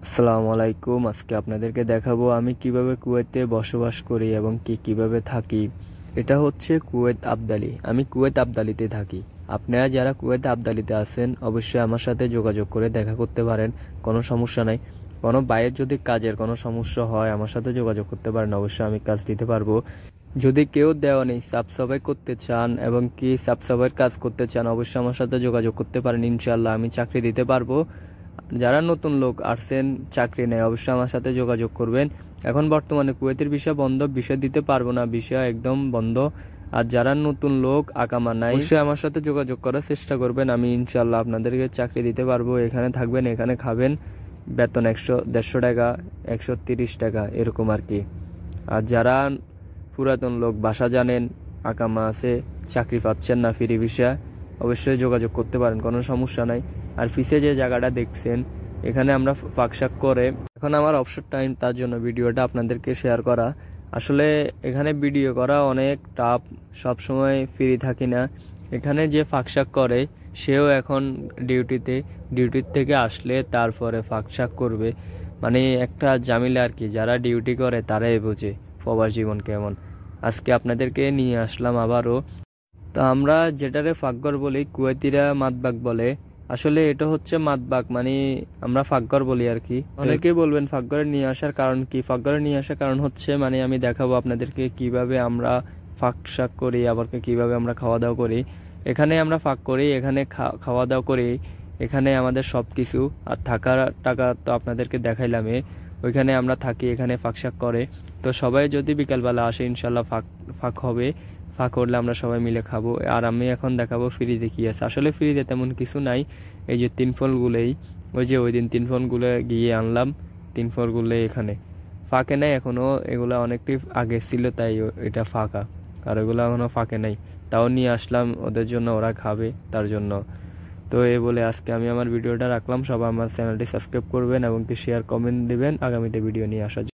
আসসালামু আলাইকুম। আজকে আপনাদেরকে দেখাবো আমি কিভাবে কুয়েতে বসবাস করি এবং কিভাবে থাকি। এটা হচ্ছে কুয়েত আবদালি। আমি কুয়েত আবদালিতে থাকি। আপনারা যারা কুয়েত আবদালিতে আছেন অবশ্যই আমার সাথে যোগাযোগ করে দেখা করতে পারেন, কোনো সমস্যা নাই। কোনো বাইরের যদি কাজের কোনো সমস্যা হয় আমার সাথে যোগাযোগ করতে পারেন, অবশ্যই আমি কাজ দিতে পারবো। যদি কেউ দেওয়ানি সাফ সাফাই করতে চান এবং সাফ সাফাইয়ের কাজ করতে চান অবশ্যই আমার সাথে যোগাযোগ করতে পারেন, ইনশাল্লাহ আমি চাকরি দিতে পারবো। যারা নতুন লোক আসছেন চাকরি নেই অবশ্যই আমার সাথে যোগাযোগ করবেন। এখন বর্তমানে কুয়েতের ভিসা বন্ধ, ভিসা দিতে পারবো না, ভিসা একদম বন্ধ। আর যারা নতুন লোক আকামা নাই অবশ্যই আমার সাথে যোগাযোগ করার চেষ্টা করবেন, আমি ইনশাল্লাহ আপনাদেরকে চাকরি দিতে পারবো। এখানে থাকবেন, এখানে খাবেন, বেতন 100-150 টাকা, 130 টাকা এরকম আর কি। আর যারা পুরাতন লোক বাসা জানেন, আকামা আছে, চাকরি পাচ্ছেন না, ফ্রি ভিসা, অবশ্যই যোগাযোগ করতে পারেন, কোনো সমস্যা নাই। আর পিছে যে জায়গাটা দেখছেন এখানে আমরা ফাঁকশাক করে এখন আমার অবসর টাইম, তার জন্য ভিডিওটা আপনাদেরকে শেয়ার করা। আসলে এখানে ভিডিও করা অনেক টাফ, সব সময় ফ্রি থাকি না। এখানে যে ফাঁকশাক করে সেও এখন ডিউটির থেকে আসলে তারপরে ফাঁকশাক করবে, মানে একটা ঝামেলা আর কি। যারা ডিউটি করে তারাই বোঝে প্রবাস জীবন কেমন। আজকে আপনাদেরকে নিয়ে আসলাম আবারও। তো আমরা যেটারে ফাঁকঘর বলি কুয়েতিরা মাতবাগ বলে, আসলে এটা হচ্ছে মাতবাগ, মানে আমরা ফাঁকঘর বলি আর কি। অনেকে বলবেন ফাঁকঘরে নিয়ে আসার কারণ কি। ফাঁকঘরে নিয়ে আসার কারণ হচ্ছে মানে আমি দেখাবো আপনাদেরকে কিভাবে আমরা ফাঁক শাক করি, আবার কিভাবে আমরা খাওয়া দাওয়া করি। এখানে আমরা ফাঁক করি, এখানে খাওয়া দাওয়া করি, এখানে আমাদের সব কিছু। আর থাকার টাকা তো আপনাদেরকে দেখাইলামই, ওইখানে আমরা থাকি, এখানে ফাঁক শাক করে। তো সবাই যদি বিকালবেলা আসে ইনশাল্লাহ ফাঁক ফাঁক হবে, ফাঁক করলে আমরা সবাই মিলে খাবো। আর আমি এখন দেখাবো ফ্রিতে কি আছে। আসলে ফ্রিতে তেমন কিছু নাই, এই যে তিন ফলগুলোই, ওই যে ওই দিন তিন ফলগুলো গিয়ে আনলাম, তিন ফলগুলো এখানে ফাঁকে নেই এখনো, এগুলো অনেকটাই আগে ছিল তাই এটা ফাঁকা। আর ওইগুলো এখনো ফাঁকে নেই, তাও নিয়ে আসলাম ওদের জন্য, ওরা খাবে তার জন্য। তো এই বলে আজকে আমি আমার ভিডিওটা রাখলাম। সবাই আমার চ্যানেলটি সাবস্ক্রাইব করবেন এবং শেয়ার কমেন্ট দিবেন আগামীতে ভিডিও নিয়ে আসার জন্য।